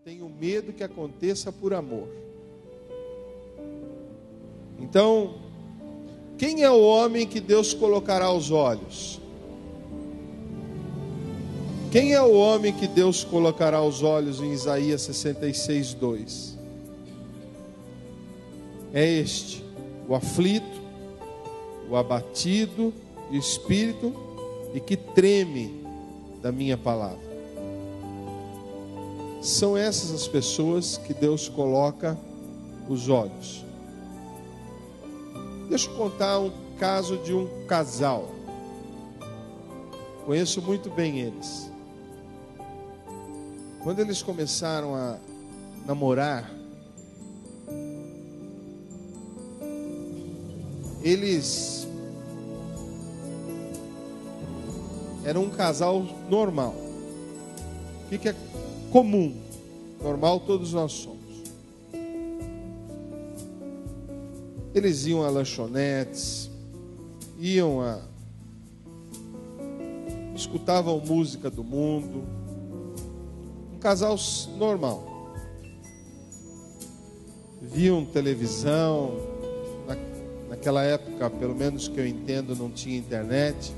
tenho medo que aconteça por amor. Então, quem é o homem que Deus colocará aos olhos? Quem é o homem que Deus colocará aos olhos em Isaías 66, 2? É este, o aflito, o abatido de espírito e que treme da minha palavra. São essas as pessoas que Deus coloca os olhos. Deixa eu contar um caso de um casal. Conheço muito bem eles. Quando eles começaram a namorar, eles eram um casal normal. O que é comum? Normal todos nós somos. Eles iam a lanchonetes, escutavam música do mundo. Um casal normal. Viam televisão. Naquela época, pelo menos que eu entendo, não tinha internet.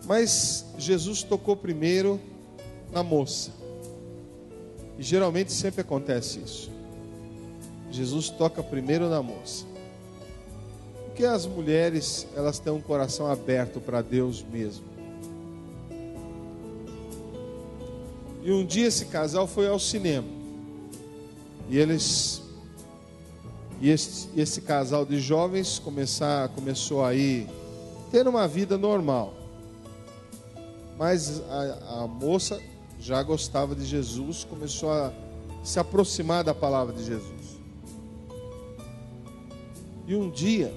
Mas Jesus tocou primeiro na moça. E geralmente sempre acontece isso. Jesus toca primeiro na moça. Porque as mulheres, elas têm um coração aberto para Deus mesmo. E um dia esse casal foi ao cinema. E esse casal de jovens começou a ir ter uma vida normal. Mas a moça já gostava de Jesus, começou a se aproximar da palavra de Jesus. E um dia,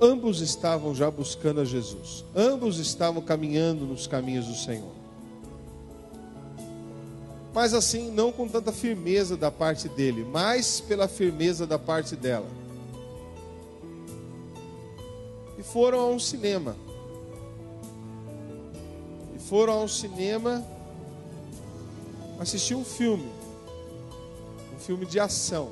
ambos estavam já buscando a Jesus. Ambos estavam caminhando nos caminhos do Senhor. Mas assim, não com tanta firmeza da parte dele, mas pela firmeza da parte dela. E foram a um cinema. Assistir um filme de ação.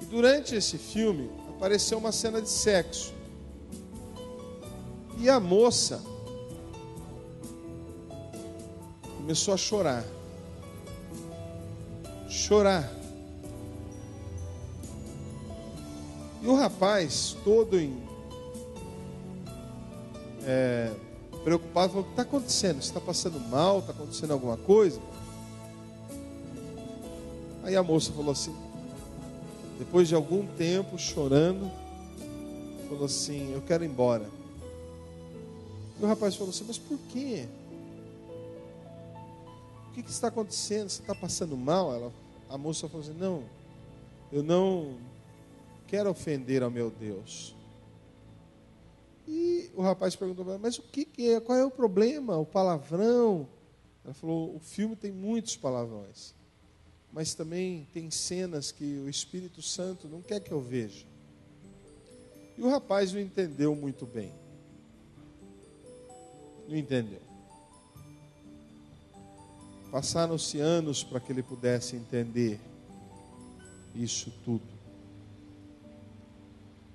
E durante esse filme apareceu uma cena de sexo. E a moça começou a chorar. E o rapaz, todo preocupado, falou: o que está acontecendo? Você está passando mal? Está acontecendo alguma coisa? Aí a moça falou assim, depois de algum tempo chorando, falou assim: eu quero ir embora. E o rapaz falou assim: mas por quê? O que está acontecendo? Você está passando mal? A moça falou assim: não, eu não quero ofender ao meu Deus. E o rapaz perguntou: mas o que é? Qual é o problema? O palavrão? Ela falou: o filme tem muitos palavrões, mas também tem cenas que o Espírito Santo não quer que eu veja. E o rapaz não entendeu muito bem. Não entendeu. Passaram-se anos para que ele pudesse entender isso tudo.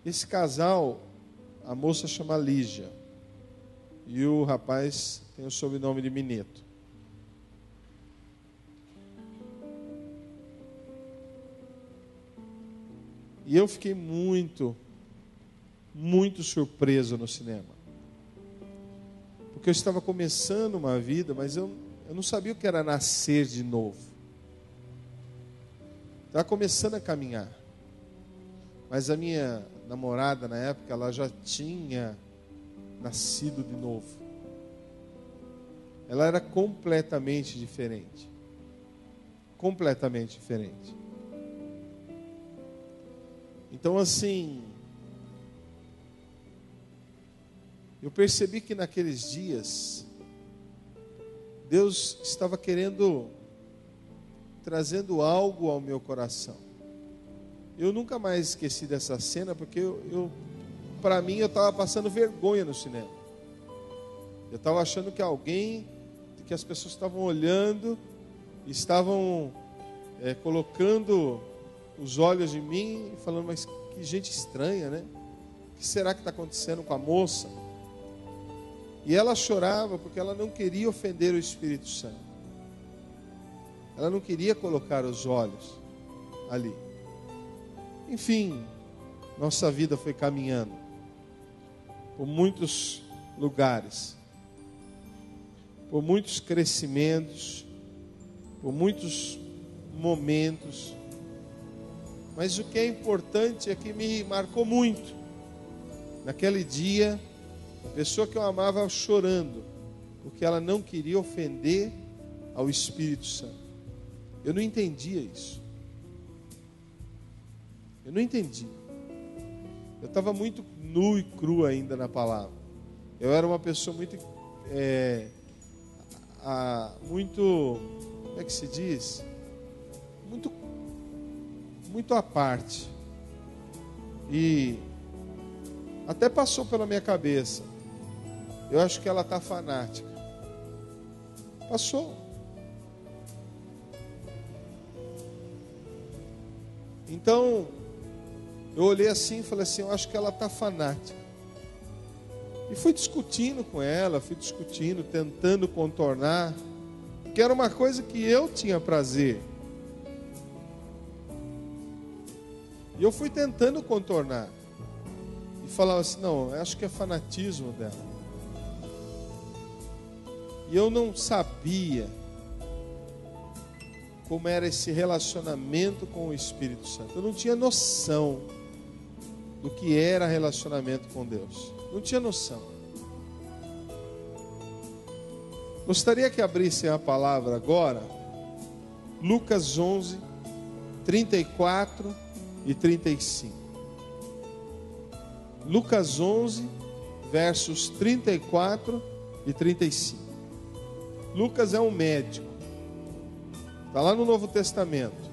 Esse casal, a moça chama Lígia e o rapaz tem o sobrenome de Mineto. E eu fiquei muito surpreso no cinema. Porque eu estava começando uma vida, mas eu não sabia o que era nascer de novo. Estava começando a caminhar. Mas a minha namorada, na época, ela já tinha nascido de novo. Ela era completamente diferente. Completamente diferente. Então, assim, eu percebi que naqueles dias Deus estava trazendo algo ao meu coração. Eu nunca mais esqueci dessa cena, porque para mim, eu estava passando vergonha no cinema. Eu estava achando que as pessoas estavam olhando, estavam colocando os olhos em mim e falando, mas que gente estranha, né? O que será que está acontecendo com a moça? E ela chorava porque ela não queria ofender o Espírito Santo. Ela não queria colocar os olhos ali. Enfim, nossa vida foi caminhando por muitos lugares, por muitos crescimentos, por muitos momentos. Mas o que é importante é que me marcou muito. Naquele dia, a pessoa que eu amava chorando, porque ela não queria ofender ao Espírito Santo. Eu não entendia isso. Eu não entendi. Eu estava muito nu e cru ainda na palavra. Eu era uma pessoa muito, como é que se diz? Muito à parte. E até passou pela minha cabeça. Eu acho que ela está fanática. Passou. Então, eu olhei assim e falei assim, eu acho que ela está fanática. E fui discutindo com ela, tentando contornar, porque era uma coisa que eu tinha prazer. E eu fui tentando contornar. E falava assim, não, eu acho que é fanatismo dela. E eu não sabia como era esse relacionamento com o Espírito Santo. Eu não tinha noção do que era relacionamento com Deus. Não tinha noção. Gostaria que abrissem a palavra agora, Lucas 11, 34 e 35. Lucas 11, versos 34 e 35. Lucas é um médico. Está lá no Novo Testamento.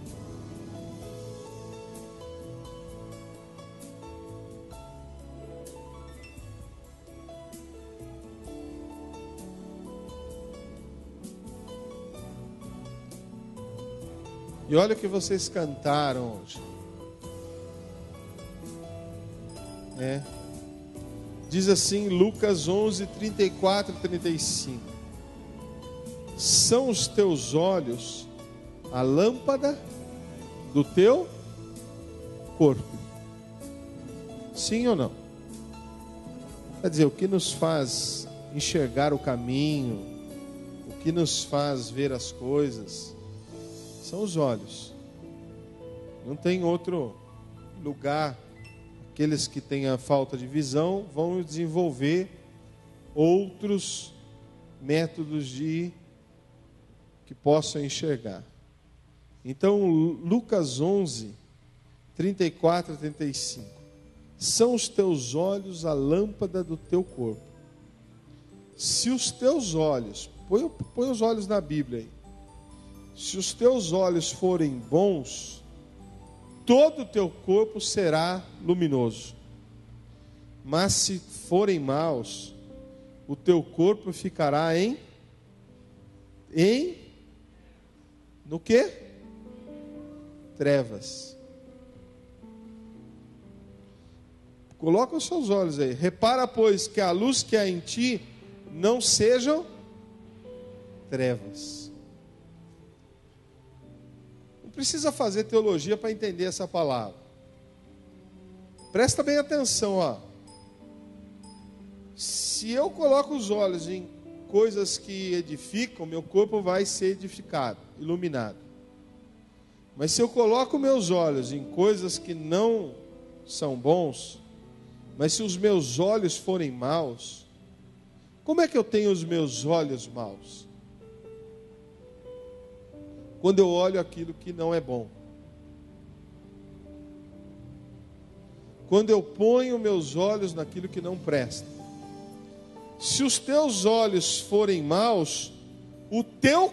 E olha o que vocês cantaram hoje. Diz assim, Lucas 11, 34 e 35. São os teus olhos a lâmpada do teu corpo. Sim ou não? Quer dizer, o que nos faz enxergar o caminho, o que nos faz ver as coisas, são os olhos. Não tem outro lugar. Aqueles que têm a falta de visão vão desenvolver outros métodos que possam enxergar. Então, Lucas 11, 34 e 35. São os teus olhos a lâmpada do teu corpo. Se os teus olhos, põe os olhos na Bíblia aí. Se os teus olhos forem bons, todo o teu corpo será luminoso. Mas se forem maus, o teu corpo ficará no quê? Trevas. Coloca os seus olhos aí. Repara, pois, que a luz que há em ti não sejam trevas. Não precisa fazer teologia para entender essa palavra. Presta bem atenção, ó. Se eu coloco os olhos em coisas que edificam, meu corpo vai ser edificado, iluminado. Mas se eu coloco meus olhos em coisas que não são bons, mas se os meus olhos forem maus, como é que eu tenho os meus olhos maus? Quando eu olho aquilo que não é bom. Quando eu ponho meus olhos naquilo que não presta. Se os teus olhos forem maus, o teu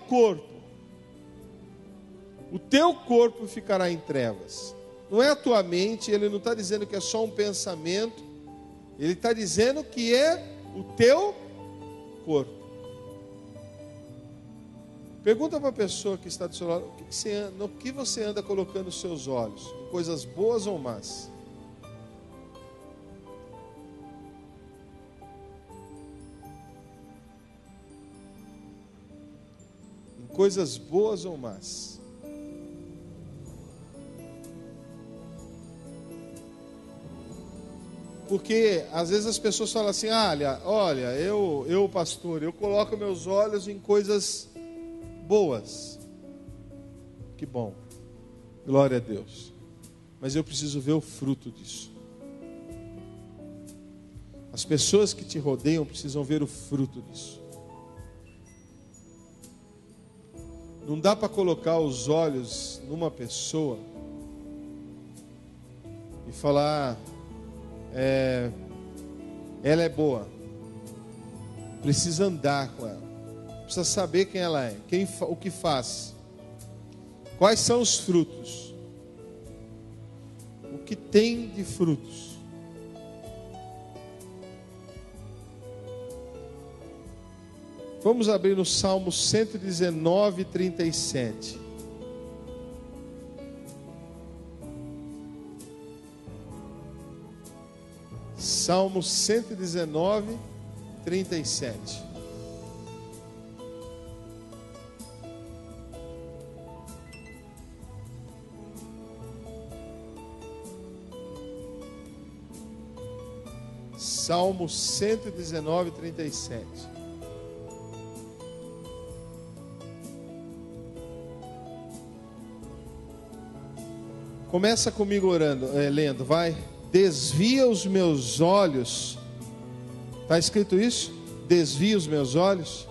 corpo ficará em trevas. Não é a tua mente, ele não está dizendo que é só um pensamento, ele está dizendo que é o teu corpo. Pergunta para a pessoa que está do seu lado, no que você anda colocando os seus olhos? Em coisas boas ou más? Em coisas boas ou más? Porque às vezes as pessoas falam assim: olha, eu pastor, eu coloco meus olhos em coisas boas. Que bom, glória a Deus. Mas eu preciso ver o fruto disso. As pessoas que te rodeiam precisam ver o fruto disso. Não dá para colocar os olhos numa pessoa e falar: ela é boa. Precisa andar com ela. Precisa saber quem ela é, o que faz. Quais são os frutos? O que tem de frutos? Vamos abrir no Salmo 119, 37. Salmo 119, 37. Salmo 119, 37. Começa comigo orando, lendo, vai. Desvia os meus olhos. Está escrito isso? Desvia os meus olhos.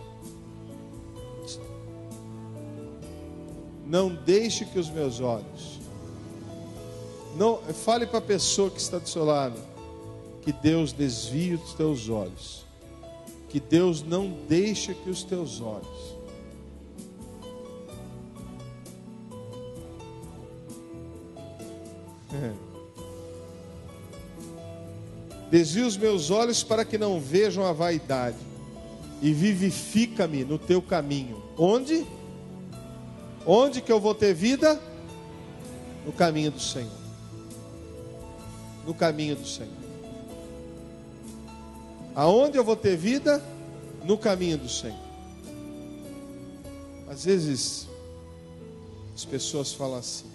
Não deixe que os meus olhos. Não, fale para a pessoa que está do seu lado que Deus desvie os teus olhos. Que Deus não deixe que os teus olhos. Desvia os meus olhos para que não vejam a vaidade, e vivifica-me no teu caminho. Onde? Onde que eu vou ter vida? No caminho do Senhor. No caminho do Senhor. Aonde eu vou ter vida? No caminho do Senhor. Às vezes as pessoas falam assim: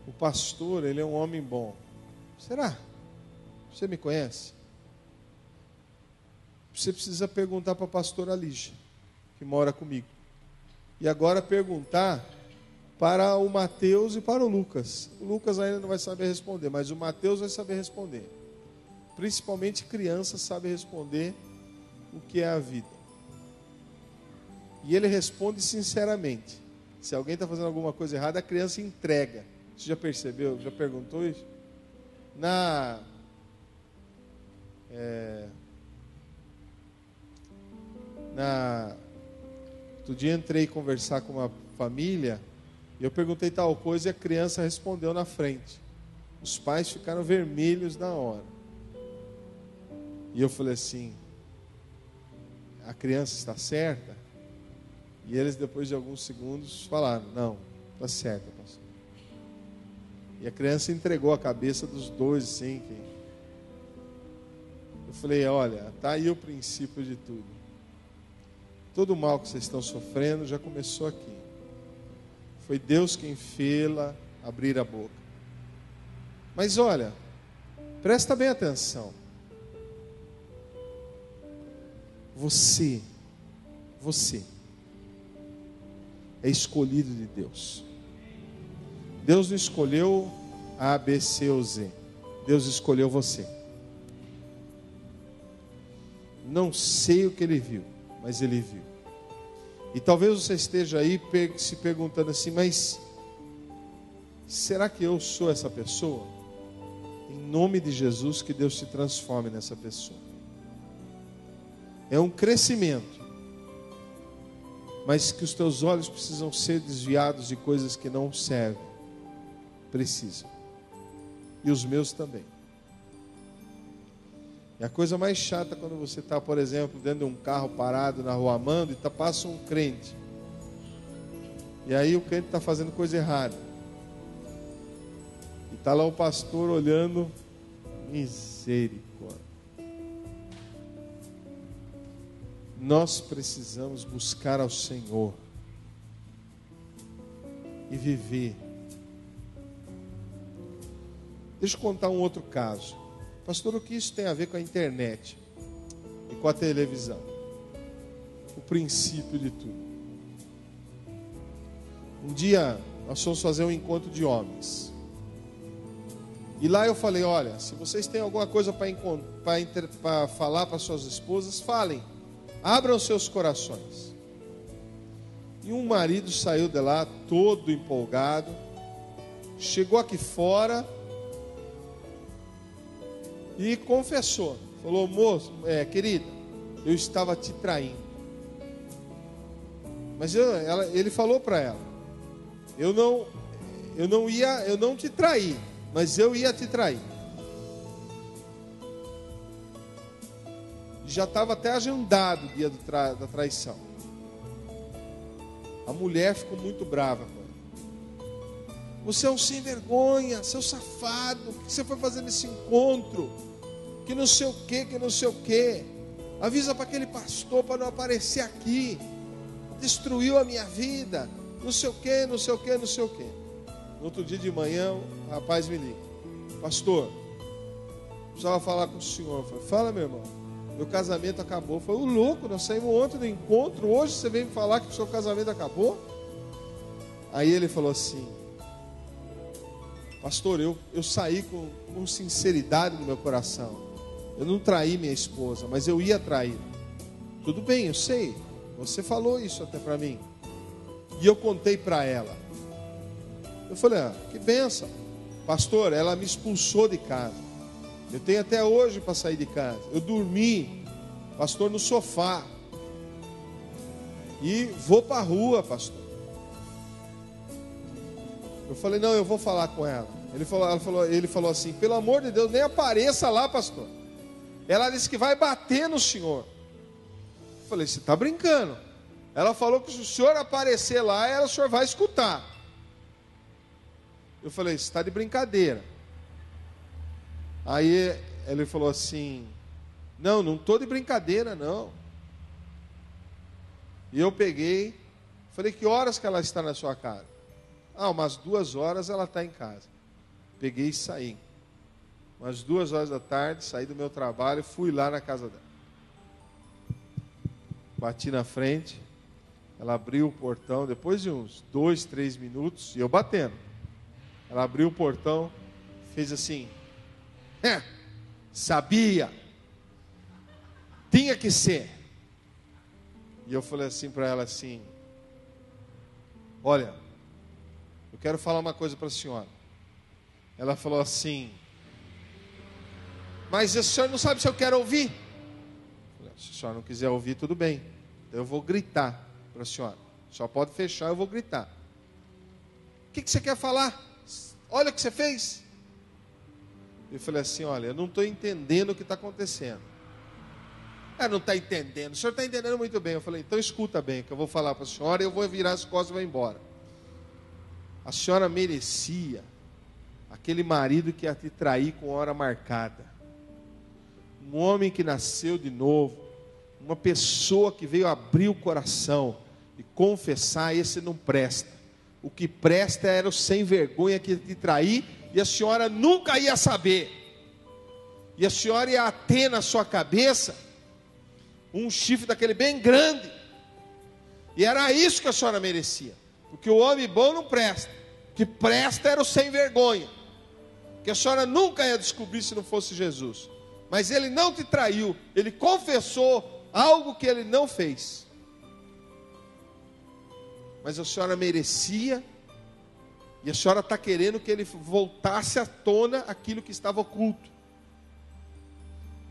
o pastor, ele é um homem bom. Será? Você me conhece? Você precisa perguntar para a pastora Lígia, que mora comigo. E agora perguntar para o Mateus e para o Lucas. O Lucas ainda não vai saber responder, mas o Mateus vai saber responder. Principalmente crianças sabem responder o que é a vida. E ele responde sinceramente. Se alguém está fazendo alguma coisa errada, a criança entrega. Você já percebeu? Já perguntou isso? Outro dia entrei conversar com uma família e eu perguntei tal coisa e a criança respondeu na frente. Os pais ficaram vermelhos na hora. E eu falei assim: a criança está certa? E eles, depois de alguns segundos, falaram: não, está certa, pastor. E a criança entregou a cabeça dos dois, assim. Eu falei: olha, está aí o princípio de tudo. Todo o mal que vocês estão sofrendo já começou aqui. Foi Deus quem fê-la abrir a boca. Mas olha, presta bem atenção. Você é escolhido de Deus. Deus não escolheu A, B, C ou Z. Deus escolheu você. Não sei o que Ele viu, mas Ele viu. E talvez você esteja aí se perguntando assim: mas será que eu sou essa pessoa? Em nome de Jesus, que Deus te transforme nessa pessoa. É um crescimento. mas que os teus olhos precisam ser desviados de coisas que não servem. Precisam. E os meus também. E a coisa mais chata quando você está, por exemplo, dentro de um carro parado na rua Amando e passa um crente. E aí o crente está fazendo coisa errada. E está lá o pastor olhando. Misericórdia. Nós precisamos buscar ao Senhor e viver. Deixa eu contar um outro caso. Pastor, o que isso tem a ver com a internet e com a televisão? O princípio de tudo. Um dia nós fomos fazer um encontro de homens. E lá eu falei, olha, se vocês têm alguma coisa para falar para suas esposas, falem. Abram seus corações. E um marido saiu de lá todo empolgado. Chegou aqui fora e confessou. Falou, moço, querida, eu estava te traindo. Mas ele falou para ela, eu não te traí, mas eu ia te trair. Já estava até agendado o dia da traição. A mulher ficou muito brava com ele. Você é um sem vergonha, seu safado, o que você foi fazer nesse encontro? Que não sei o que, que não sei o que. Avisa para aquele pastor para não aparecer aqui. Destruiu a minha vida. Não sei o que, não sei o que, não sei o que. No outro dia de manhã, o rapaz me liga. Pastor, precisava falar com o senhor. Eu falei, fala, meu irmão. Meu casamento acabou. Foi o louco, nós saímos ontem do encontro. Hoje você vem me falar que o seu casamento acabou? Aí ele falou assim, pastor, eu saí com sinceridade no meu coração. Eu não traí minha esposa, mas eu ia trair. Tudo bem, eu sei. Você falou isso até para mim. E eu contei para ela. Eu falei, que bênção. Pastor, ela me expulsou de casa. Eu tenho até hoje para sair de casa. Eu dormi, pastor, no sofá. E vou para a rua, pastor. Eu falei, não, eu vou falar com ela. Ele falou assim, pelo amor de Deus, nem apareça lá, pastor. Ela disse que vai bater no senhor. Eu falei, você está brincando. Ela falou que se o senhor aparecer lá, o senhor vai escutar. Eu falei, você está de brincadeira. Aí ele falou assim, não estou de brincadeira, não. E eu peguei, falei, que horas que ela está na sua casa? Umas 2 horas ela está em casa. Peguei e saí. Umas 2 horas da tarde, saí do meu trabalho e fui lá na casa dela. Bati na frente, ela abriu o portão, depois de uns 2, 3 minutos, e eu batendo. Ela abriu o portão, fez assim, sabia, tinha que ser. E eu falei assim para ela assim, olha, eu quero falar uma coisa para a senhora. Ela falou assim, mas o senhor não sabe se eu quero ouvir? Eu falei, se a senhora não quiser ouvir, tudo bem. Então eu vou gritar para a senhora. Só pode fechar, eu vou gritar. O que você quer falar? Olha o que você fez. Eu falei assim, olha, eu não estou entendendo o que está acontecendo. Não está entendendo. O senhor está entendendo muito bem. Eu falei, então escuta bem, que eu vou falar para a senhora e eu vou virar as costas e vou embora. A senhora merecia aquele marido que ia te trair com hora marcada. Um homem que nasceu de novo. Uma pessoa que veio abrir o coração e confessar, esse não presta. O que presta era o sem vergonha que ia te trair e a senhora nunca ia saber. E a senhora ia ter na sua cabeça um chifre daquele bem grande. E era isso que a senhora merecia. Porque o homem bom não presta. O que presta era o sem vergonha. Que a senhora nunca ia descobrir se não fosse Jesus. Mas ele não te traiu. Ele confessou algo que ele não fez. Mas a senhora merecia. E a senhora está querendo que ele voltasse à tona aquilo que estava oculto.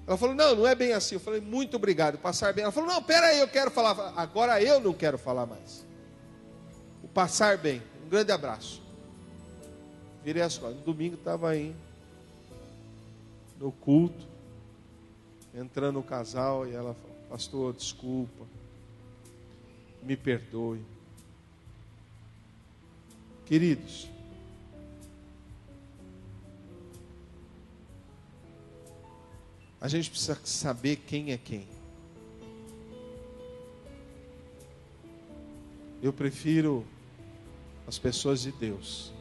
Ela falou, não, não é bem assim. Eu falei, muito obrigado, passar bem. Ela falou, não, peraí, eu quero falar. Agora eu não quero falar mais. O passar bem. Um grande abraço. Virei as costas. No domingo estava aí, no culto, entrando o casal, e ela falou, pastor, desculpa, me perdoe. Queridos, a gente precisa saber quem é quem. Eu prefiro as pessoas de Deus.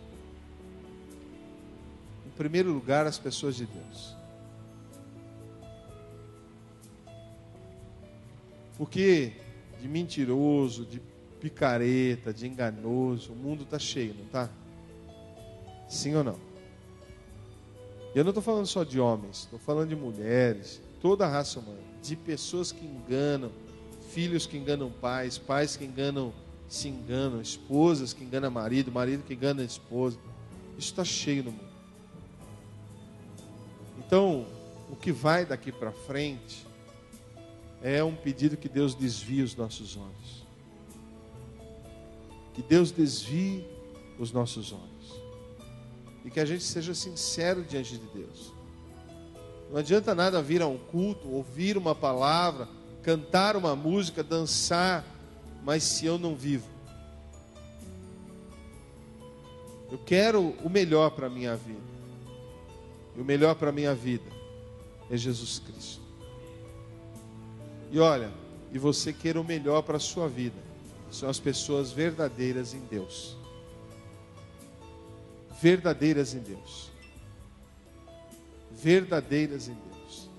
Em primeiro lugar, as pessoas de Deus. Porque de mentiroso, de picareta, de enganoso, o mundo está cheio, não está? Sim ou não? Eu não estou falando só de homens, estou falando de mulheres, toda a raça humana, de pessoas que enganam, filhos que enganam pais, pais que se enganam, esposas que enganam marido, marido que engana a esposa. Isso está cheio no mundo. Então, o que vai daqui para frente é um pedido que Deus desvie os nossos olhos. Que Deus desvie os nossos olhos. E que a gente seja sincero diante de Deus. Não adianta nada vir a um culto, ouvir uma palavra, cantar uma música, dançar, mas se eu não vivo. Eu quero o melhor para a minha vida. E o melhor para a minha vida é Jesus Cristo. E olha, e você queira o melhor para a sua vida. São as pessoas verdadeiras em Deus. Verdadeiras em Deus. Verdadeiras em Deus.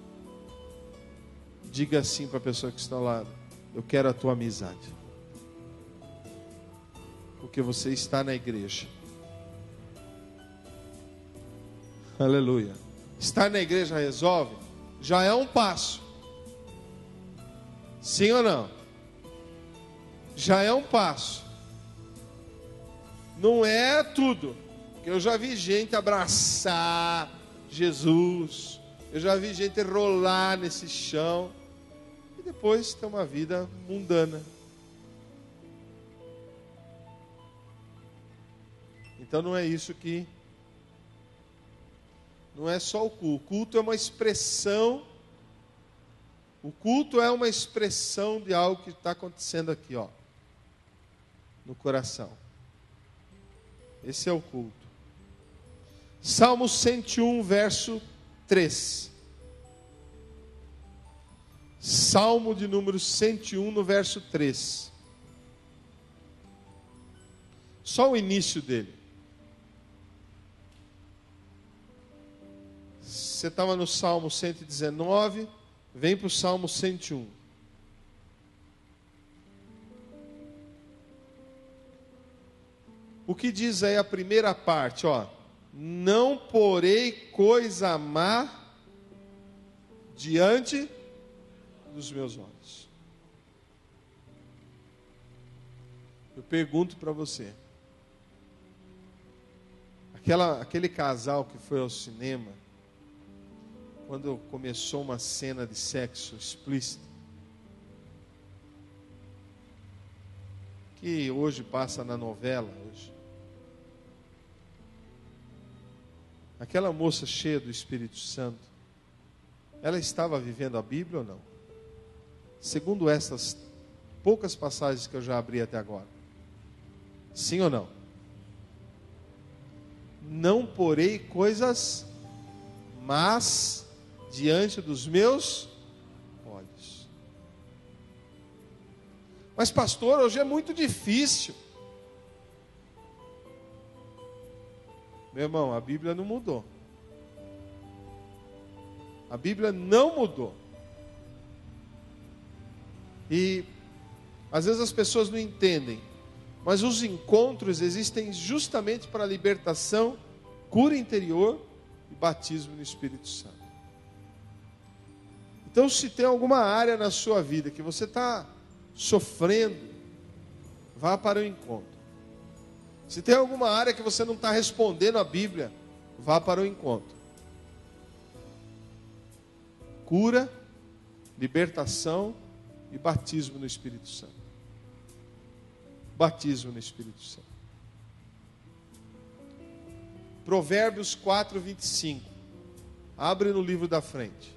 Diga assim para a pessoa que está ao lado: eu quero a tua amizade. Porque você está na igreja. Aleluia. Estar na igreja resolve? Já é um passo. Sim ou não? Já é um passo. Não é tudo. Porque eu já vi gente abraçar Jesus. Eu já vi gente rolar nesse chão. E depois ter uma vida mundana. Então não é isso que... Não é só o culto. O culto é uma expressão. O culto é uma expressão de algo que está acontecendo aqui, ó, no coração. Esse é o culto. Salmo 101, verso 3. Salmo de número 101, no verso 3. Só o início dele. Você estava no Salmo 119, vem para o Salmo 101. O que diz aí a primeira parte, ó? Não porei coisa má diante dos meus olhos. Eu pergunto para você. Aquele casal que foi ao cinema, quando começou uma cena de sexo explícito, que hoje passa na novela, hoje. Aquela moça cheia do Espírito Santo, ela estava vivendo a Bíblia ou não? Segundo essas poucas passagens que eu já abri até agora. Sim ou não? Não porei coisas más diante dos meus olhos. Mas pastor, hoje é muito difícil. Meu irmão, a Bíblia não mudou. A Bíblia não mudou. E às vezes as pessoas não entendem, mas os encontros existem justamente para libertação, cura interior e batismo no Espírito Santo. Então, se tem alguma área na sua vida que você está sofrendo, vá para o encontro. Se tem alguma área que você não está respondendo à Bíblia, vá para o encontro. cura, libertação e batismo no Espírito Santo. Batismo no Espírito Santo. Provérbios 4, 25. Abre no livro da frente.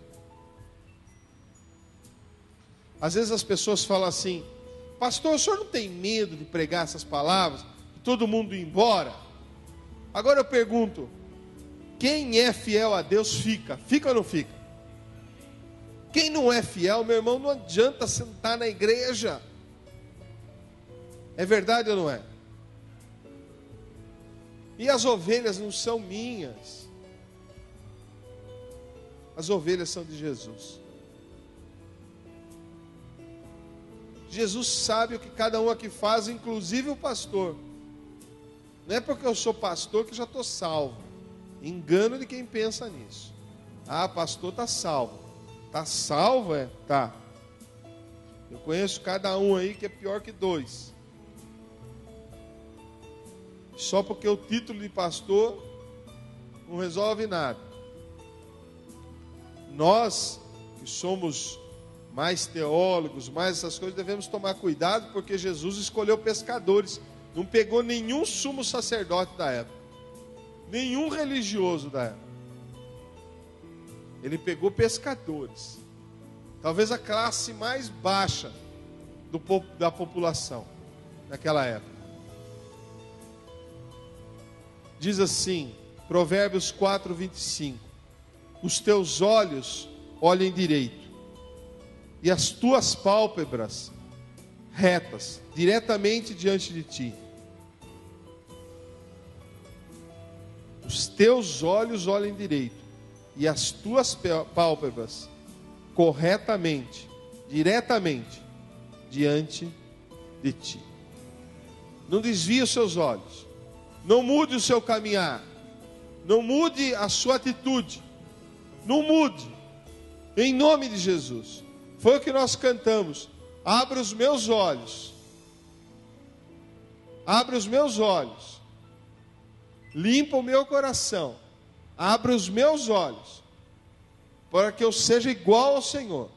Às vezes as pessoas falam assim: pastor, o senhor não tem medo de pregar essas palavras? De todo mundo ir embora? Agora eu pergunto: quem é fiel a Deus fica? Fica ou não fica? Quem não é fiel, meu irmão, não adianta sentar na igreja. É verdade ou não é? E as ovelhas não são minhas. As ovelhas são de Jesus. Jesus sabe o que cada um aqui faz, inclusive o pastor. Não é porque eu sou pastor que já estou salvo. Engano de quem pensa nisso. Ah, pastor está salvo. Está salvo, é? Tá. Eu conheço cada um aí que é pior que dois. Só porque o título de pastor não resolve nada. Nós, que somos mais teólogos, mais essas coisas, devemos tomar cuidado, porque Jesus escolheu pescadores. Não pegou nenhum sumo sacerdote da época. Nenhum religioso da época. Ele pegou pescadores. Talvez a classe mais baixa da população naquela época. Diz assim, Provérbios 4, 25. Os teus olhos olhem direito, e as tuas pálpebras retas, diretamente diante de ti. Os teus olhos olhem direito, e as tuas pálpebras corretamente, diretamente diante de ti. Não desvie os seus olhos. Não mude o seu caminhar. Não mude a sua atitude. Não mude. Em nome de Jesus. Foi o que nós cantamos. Abra os meus olhos. Abra os meus olhos. Limpa o meu coração. Abra os meus olhos. Para que eu seja igual ao Senhor.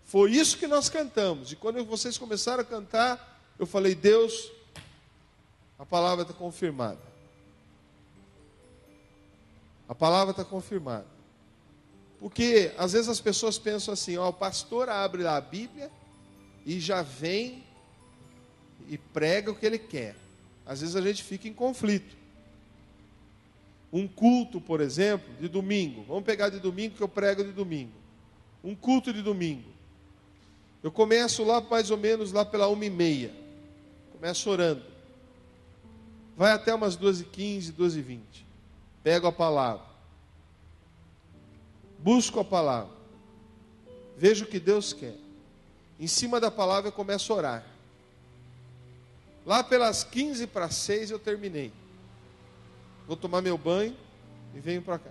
Foi isso que nós cantamos. E quando vocês começaram a cantar, eu falei: Deus, a palavra está confirmada. A palavra está confirmada. Porque às vezes as pessoas pensam assim: ó, o pastor abre lá a Bíblia e já vem e prega o que ele quer. Às vezes a gente fica em conflito. Um culto, por exemplo, de domingo. Vamos pegar de domingo, que eu prego de domingo. Um culto de domingo. Eu começo lá mais ou menos lá pela 1h30. Começo orando. Vai até umas 2h15, 2h20. Pego a palavra. Busco a palavra. Vejo o que Deus quer. Em cima da palavra eu começo a orar. Lá pelas 5:45 eu terminei. Vou tomar meu banho e venho para cá.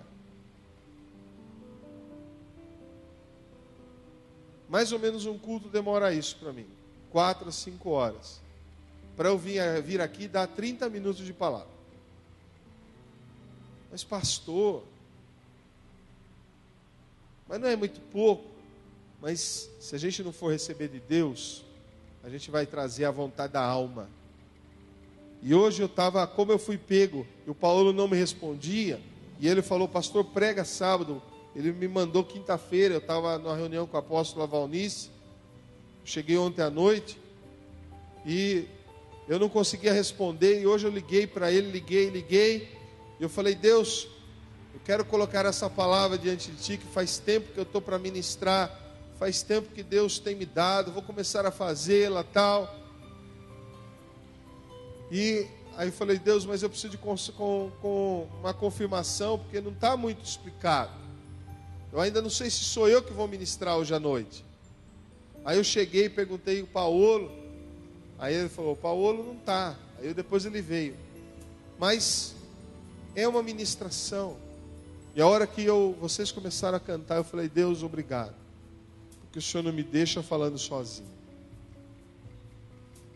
Mais ou menos um culto demora isso para mim. 4 a 5 horas. Para eu vir aqui e dar 30 minutos de palavra. Mas pastor, mas não é muito pouco. Mas se a gente não for receber de Deus, a gente vai trazer a vontade da alma. E hoje eu estava, como eu fui pego, e o Paulo não me respondia, e ele falou: pastor, prega sábado. Ele me mandou quinta-feira, eu estava numa reunião com a apóstola Valnice, cheguei ontem à noite, e eu não conseguia responder, e hoje eu liguei para ele, liguei, e eu falei: Deus, eu quero colocar essa palavra diante de Ti, que faz tempo que eu estou para ministrar, faz tempo que Deus tem me dado, vou começar a fazê-la, tal. E aí eu falei: Deus, mas eu preciso de com uma confirmação, porque não está muito explicado. Eu ainda não sei se sou eu que vou ministrar hoje à noite. Aí eu cheguei e perguntei o Paulo. Aí ele falou: Paulo não está. Aí depois ele veio. Mas é uma ministração. E a hora que vocês começaram a cantar, eu falei: Deus, obrigado. Porque o Senhor não me deixa falando sozinho.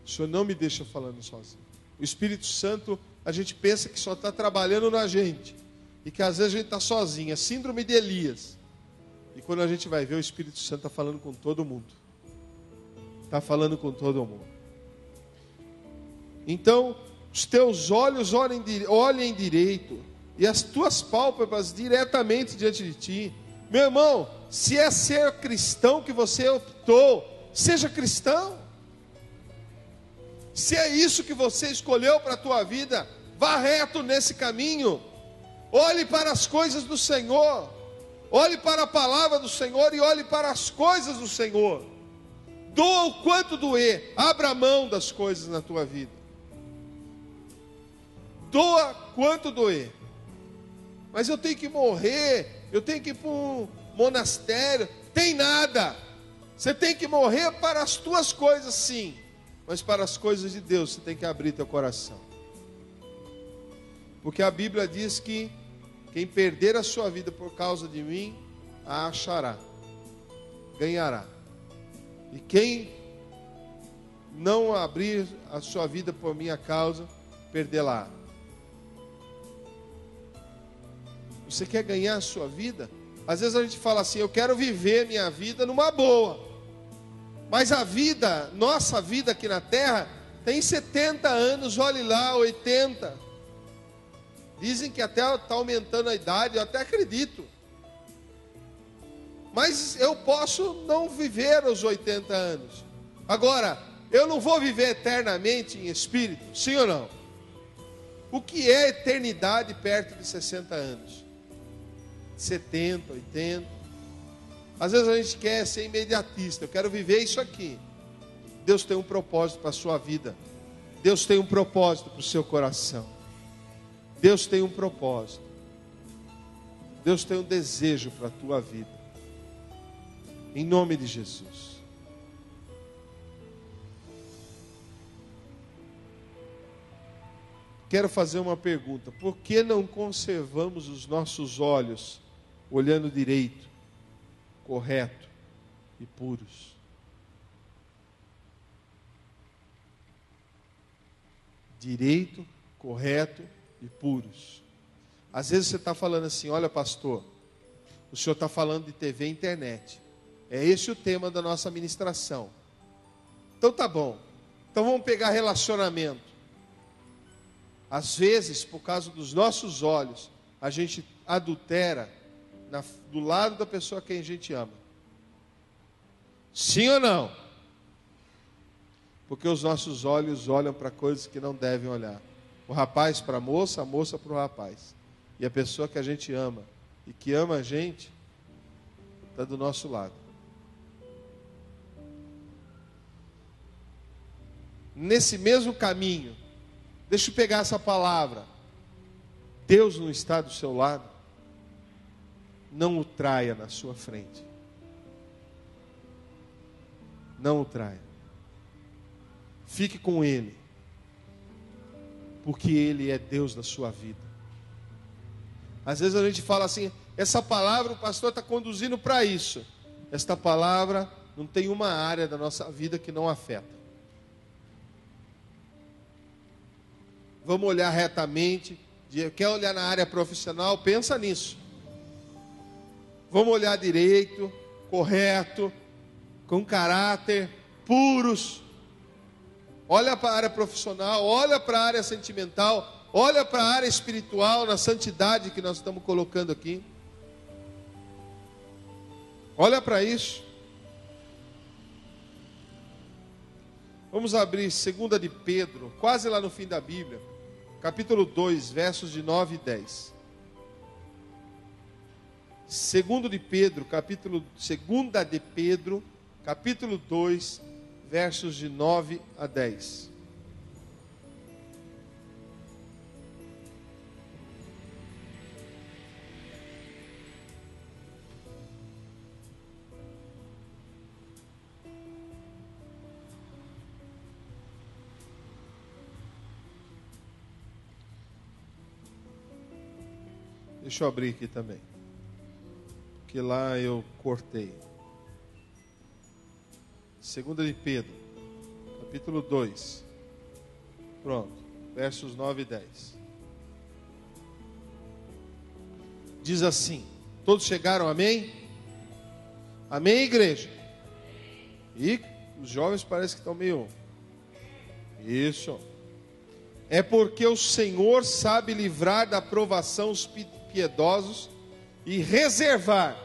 O Senhor não me deixa falando sozinho. O Espírito Santo, a gente pensa que só está trabalhando na gente. E que às vezes a gente está sozinho. É síndrome de Elias. E quando a gente vai ver, o Espírito Santo está falando com todo mundo. Está falando com todo mundo. Então, os teus olhos olhem direito, e as tuas pálpebras diretamente diante de ti. Meu irmão, se é ser cristão que você optou, seja cristão. Se é isso que você escolheu para a tua vida, vá reto nesse caminho. Olhe para as coisas do Senhor. Olhe para a palavra do Senhor e olhe para as coisas do Senhor. Doa o quanto doer. Abra mão das coisas na tua vida. Doa quanto doer. Mas eu tenho que morrer. Eu tenho que ir para um monastério. Tem nada. Você tem que morrer para as tuas coisas, sim. Mas para as coisas de Deus, você tem que abrir teu coração. Porque a Bíblia diz que quem perder a sua vida por causa de mim, a achará, ganhará. E quem não abrir a sua vida por minha causa, perdê-la. Você quer ganhar a sua vida? Às vezes a gente fala assim, eu quero viver minha vida numa boa. Mas a vida, nossa vida aqui na terra, tem 70 anos, olhe lá, 80. Dizem que até está aumentando a idade, eu até acredito. Mas eu posso não viver os 80 anos. Agora, eu não vou viver eternamente em espírito, sim ou não? O que é eternidade perto de 60 anos? 70, 80. Às vezes a gente quer ser imediatista. Eu quero viver isso aqui. Deus tem um propósito para a sua vida. Deus tem um propósito para o seu coração. Deus tem um propósito. Deus tem um desejo para a tua vida. Em nome de Jesus. Quero fazer uma pergunta. Por que não conservamos os nossos olhos olhando direito, correto e puros? Direito, correto e puros. Às vezes você está falando assim, olha pastor, o senhor está falando de TV e internet. É esse o tema da nossa ministração. Então tá bom. Então vamos pegar relacionamento. Às vezes, por causa dos nossos olhos, a gente adultera do lado da pessoa que a gente ama. Sim ou não? Porque os nossos olhos olham para coisas que não devem olhar. O rapaz para a moça para o rapaz. E a pessoa que a gente ama e que ama a gente está do nosso lado. Nesse mesmo caminho, deixa eu pegar essa palavra. Deus não está do seu lado. Não o traia na sua frente. Não o traia. Fique com Ele. Porque Ele é Deus da sua vida. Às vezes a gente fala assim, essa palavra o pastor está conduzindo para isso. Esta palavra não tem uma área da nossa vida que não afeta. Vamos olhar retamente. Quer olhar na área profissional? Pensa nisso. Vamos olhar direito, correto, com caráter, puros. Olha para a área profissional, olha para a área sentimental, olha para a área espiritual, na santidade que nós estamos colocando aqui. Olha para isso. Vamos abrir 2 de Pedro, quase lá no fim da Bíblia, capítulo 2, versos de 9 e 10. 2 de Pedro, capítulo 2, versos de 9 a 10. Deixa eu abrir aqui também, porque lá eu cortei. 2 de Pedro, capítulo 2. Pronto, versos 9 e 10. Diz assim: todos chegaram, amém? Amém, igreja? E os jovens parecem que estão meio... Isso. É porque o Senhor sabe livrar da provação os piedosos e reservar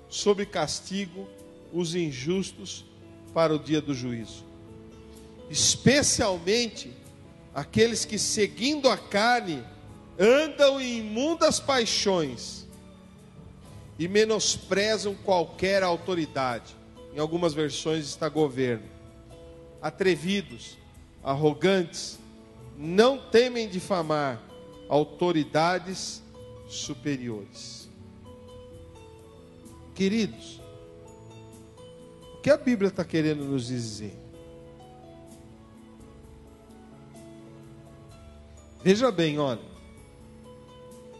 sob castigo os injustos para o dia do juízo. Especialmente aqueles que, seguindo a carne, andam em imundas paixões e menosprezam qualquer autoridade. Em algumas versões está governo. Atrevidos, arrogantes, não temem difamar autoridades superiores. Queridos, o que a Bíblia está querendo nos dizer? Veja bem, olha.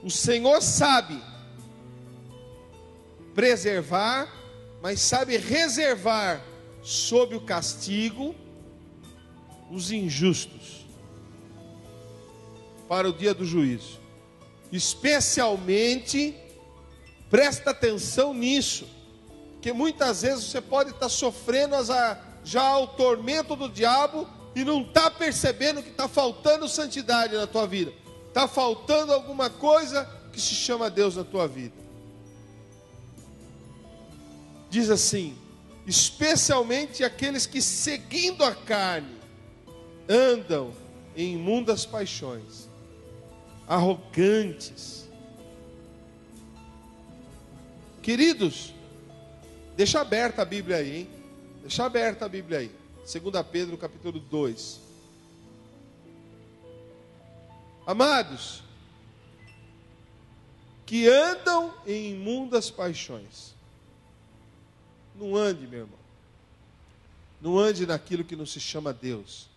O Senhor sabe preservar, mas sabe reservar sob o castigo os injustos para o dia do juízo. Especialmente, presta atenção nisso, porque muitas vezes você pode estar sofrendo já o tormento do diabo e não está percebendo que está faltando santidade na tua vida. Está faltando alguma coisa que se chama Deus na tua vida. Diz assim: especialmente aqueles que, seguindo a carne, andam em imundas paixões, arrogantes. Queridos, deixa aberta a Bíblia aí, hein? Deixa aberta a Bíblia aí. 2 Pedro capítulo 2. Amados, que andam em imundas paixões. Não ande, meu irmão. Não ande naquilo que não se chama Deus.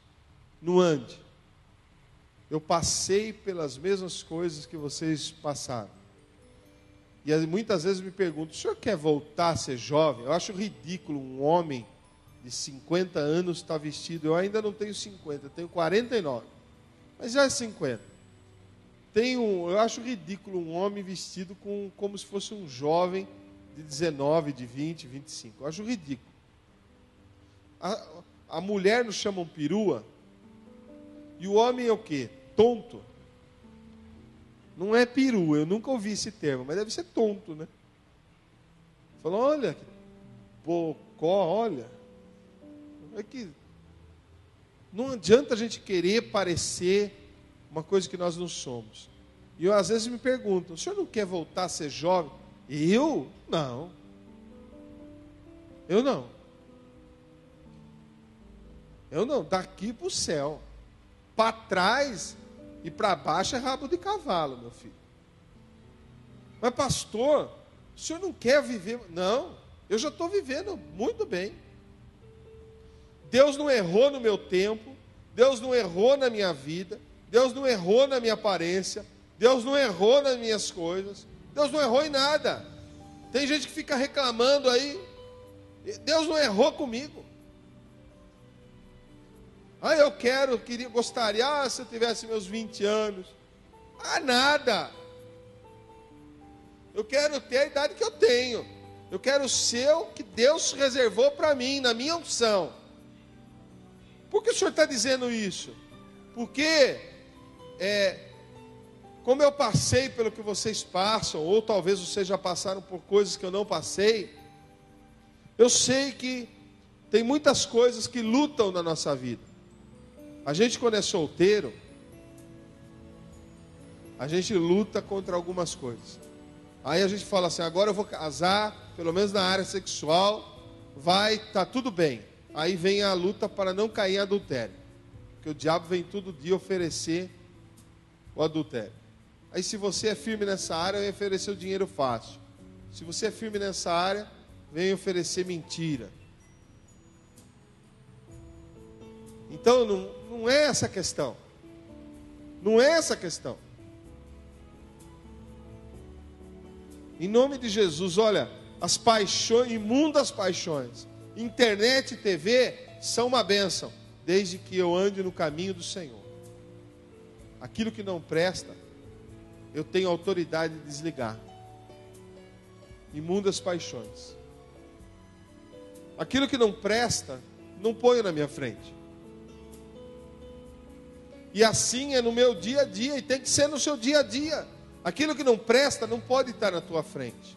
Não ande. Eu passei pelas mesmas coisas que vocês passaram. E muitas vezes me perguntam: o senhor quer voltar a ser jovem? Eu acho ridículo um homem de 50 anos estar vestido. Eu ainda não tenho 50, eu tenho 49. Mas já é 50. Eu acho ridículo um homem vestido como se fosse um jovem de 19, de 20, 25. Eu acho ridículo. A mulher nos chamam perua. E o homem é o quê? Tonto. Não é perua, eu nunca ouvi esse termo, mas deve ser tonto, né? Falou: olha, que bocó, olha. É que não adianta a gente querer parecer uma coisa que nós não somos. E eu às vezes me pergunto: o senhor não quer voltar a ser jovem? Eu? Não. Eu não. Eu não. Daqui para o céu. Para trás e para baixo é rabo de cavalo, meu filho. Mas pastor, o senhor não quer viver? Não. Eu já estou vivendo muito bem. Deus não errou no meu tempo. Deus não errou na minha vida. Deus não errou na minha aparência. Deus não errou nas minhas coisas. Deus não errou em nada. Tem gente que fica reclamando aí. Deus não errou comigo. Gostaria, se eu tivesse meus 20 anos. Nada. Eu quero ter a idade que eu tenho. Eu quero ser o que Deus reservou para mim, na minha unção. Por que o senhor está dizendo isso? Porque como eu passei pelo que vocês passam, ou talvez vocês já passaram por coisas que eu não passei, eu sei que tem muitas coisas que lutam na nossa vida. A gente, quando é solteiro, a gente luta contra algumas coisas. Aí a gente fala assim: agora eu vou casar, pelo menos na área sexual, tá tudo bem. Aí vem a luta para não cair em adultério. Porque o diabo vem todo dia oferecer o adultério. Aí, se você é firme nessa área, vem oferecer o dinheiro fácil. Se você é firme nessa área, vem oferecer mentira. Então, não é essa a questão. Não é essa a questão. Em nome de Jesus, olha, as paixões, imundas paixões, internet e TV são uma bênção, desde que eu ande no caminho do Senhor. Aquilo que não presta, eu tenho autoridade de desligar. Imundas paixões. Aquilo que não presta, não ponho na minha frente. E assim é no meu dia a dia, e tem que ser no seu dia a dia. Aquilo que não presta não pode estar na tua frente.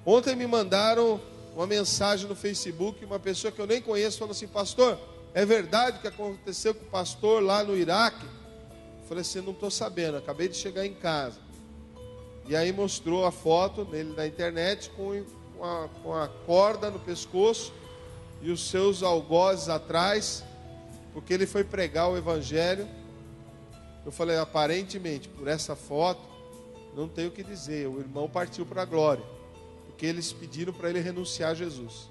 Ontem me mandaram uma mensagem no Facebook, uma pessoa que eu nem conheço, falando assim: pastor, é verdade o que aconteceu com o pastor lá no Iraque? Eu falei assim: não estou sabendo, acabei de chegar em casa. E aí mostrou a foto nele na internet com a corda no pescoço e os seus algozes atrás, porque ele foi pregar o evangelho. Eu falei: aparentemente, por essa foto, não tenho o que dizer, o irmão partiu para a glória, porque eles pediram para ele renunciar a Jesus.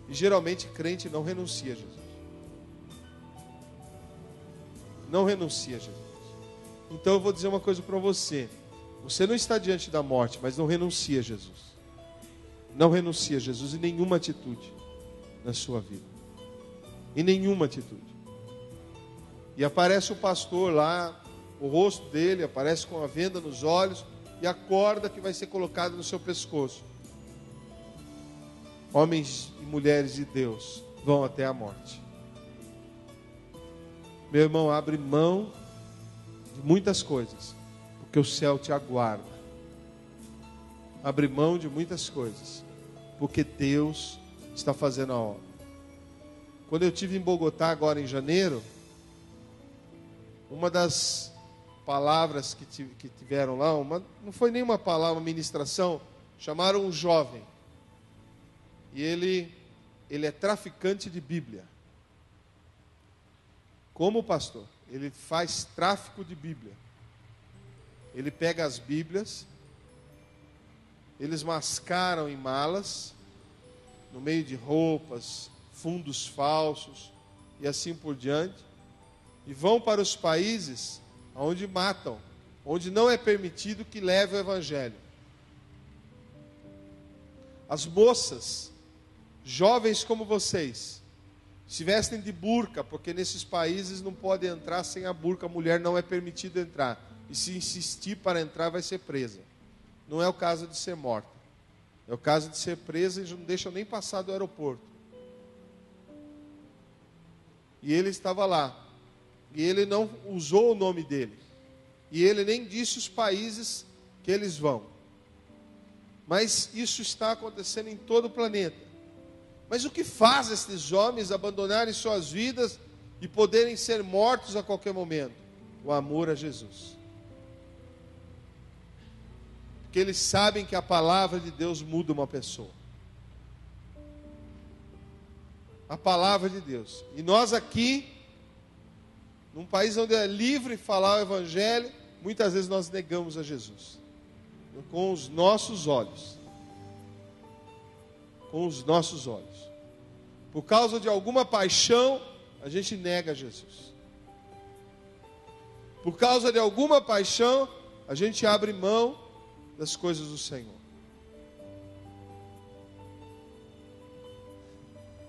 E geralmente crente não renuncia a Jesus. Não renuncia a Jesus. Então eu vou dizer uma coisa para você: você não está diante da morte, mas não renuncia a Jesus. Não renuncia a Jesus em nenhuma atitude na sua vida. Em nenhuma atitude. E aparece o pastor lá, o rosto dele aparece com a venda nos olhos e a corda que vai ser colocada no seu pescoço. Homens e mulheres de Deus vão até a morte. Meu irmão, abre mão de muitas coisas, porque o céu te aguarda. Abre mão de muitas coisas, porque Deus está fazendo a obra. Quando eu estive em Bogotá agora em janeiro, uma das palavras que tiveram lá, não foi nenhuma palavra, uma ministração, chamaram um jovem. E ele é traficante de Bíblia. Como pastor? Ele faz tráfico de Bíblia. Ele pega as Bíblias, eles mascaram em malas, no meio de roupas, fundos falsos e assim por diante, e vão para os países onde matam, onde não é permitido que leve o evangelho. As moças, jovens como vocês, se vestem de burca, porque nesses países não pode entrar sem a burca, a mulher não é permitida entrar. E se insistir para entrar, vai ser presa. Não é o caso de ser morta. É o caso de ser presa e não deixam nem passar do aeroporto. E ele estava lá. E ele não usou o nome dele. E ele nem disse os países que eles vão. Mas isso está acontecendo em todo o planeta. Mas o que faz esses homens abandonarem suas vidas e poderem ser mortos a qualquer momento? O amor a Jesus. Porque eles sabem que a palavra de Deus muda uma pessoa. A palavra de Deus. E nós aqui, num país onde é livre falar o evangelho, muitas vezes nós negamos a Jesus. Com os nossos olhos. Com os nossos olhos. Por causa de alguma paixão, a gente nega Jesus. Por causa de alguma paixão, a gente abre mão das coisas do Senhor.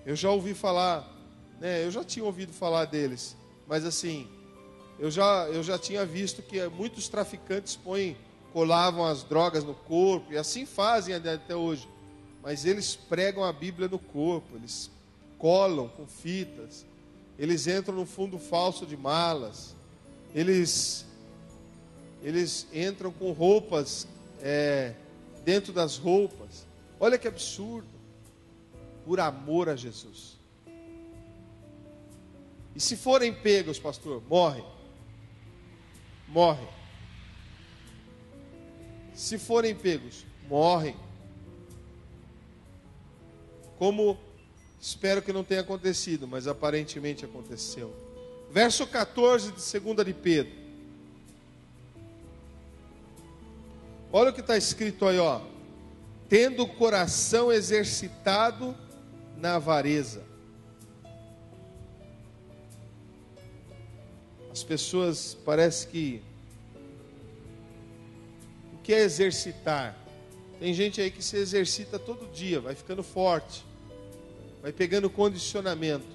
Eu já ouvi falar, eu já tinha ouvido falar deles, mas assim, eu já tinha visto que muitos traficantes colavam as drogas no corpo, e assim fazem até hoje. Mas eles pregam a Bíblia no corpo, eles colam com fitas, eles entram no fundo falso de malas, eles entram com roupas dentro das roupas. Olha que absurdo, por amor a Jesus. E se forem pegos, pastor, morrem. Se forem pegos, morrem. Como espero que não tenha acontecido, mas aparentemente aconteceu. Verso 14 de 2 de Pedro. Olha o que está escrito aí, ó. Tendo o coração exercitado na avareza. As pessoas parece que... O que é exercitar? Tem gente aí que se exercita todo dia, vai ficando forte, vai pegando condicionamento,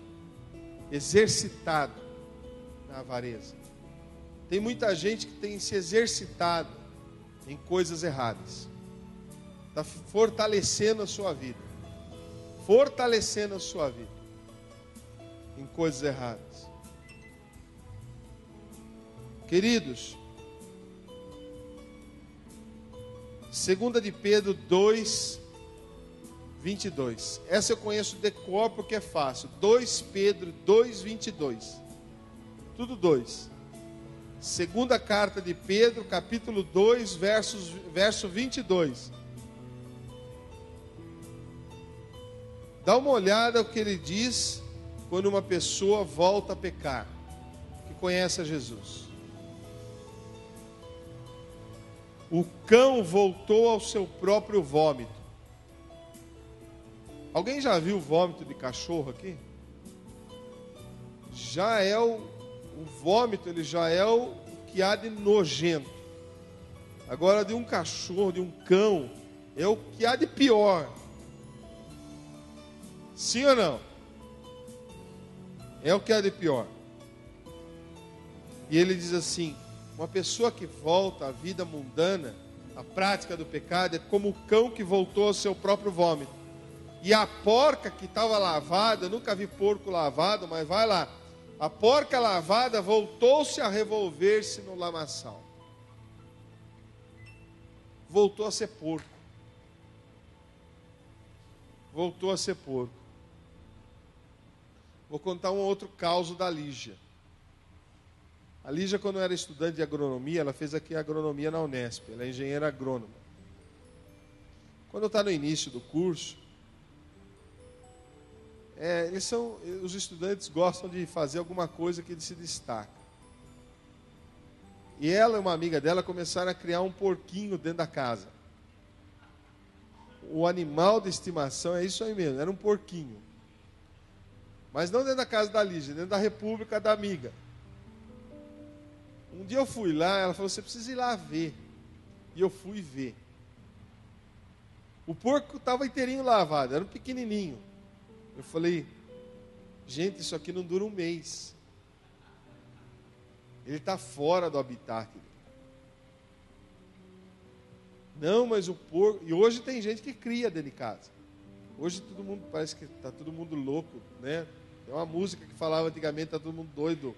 exercitado na avareza. Tem muita gente que tem se exercitado em coisas erradas, está fortalecendo a sua vida, fortalecendo a sua vida em coisas erradas. Queridos, 2 de Pedro 2, 22. Essa eu conheço de cor porque é fácil. 2 Pedro 2, 22. Tudo 2. Segunda carta de Pedro, capítulo 2, verso 22. Dá uma olhada o que ele diz quando uma pessoa volta a pecar, que conhece a Jesus. O cão voltou ao seu próprio vômito. Alguém já viu o vômito de cachorro aqui? Já é o vômito, ele já é o que há de nojento. Agora, de um cachorro, de um cão, é o que há de pior. Sim ou não? É o que há de pior. E ele diz assim: uma pessoa que volta à vida mundana, à prática do pecado, é como o cão que voltou ao seu próprio vômito. E a porca que estava lavada, eu nunca vi porco lavado, mas vai lá. A porca lavada voltou-se a revolver-se no lamaçal. Voltou a ser porco. Voltou a ser porco. Vou contar um outro caso da Lígia. A Lígia, quando era estudante de agronomia, ela fez aqui agronomia na Unesp. Ela é engenheira agrônoma. Quando está no início do curso, os estudantes gostam de fazer alguma coisa que se destaca. E ela e uma amiga dela começaram a criar um porquinho dentro da casa. O animal de estimação é isso aí mesmo, era um porquinho. Mas não dentro da casa da Lígia, dentro da república da amiga. Um dia eu fui lá, ela falou: você precisa ir lá ver. E eu fui ver. O porco estava inteirinho lavado, era um pequenininho. Eu falei: gente, isso aqui não dura um mês. Ele está fora do habitat dele. Não, mas o porco... E hoje tem gente que cria dentro de casa. Hoje todo mundo, parece que está todo mundo louco, né? Tem uma música que falava antigamente, está todo mundo doido.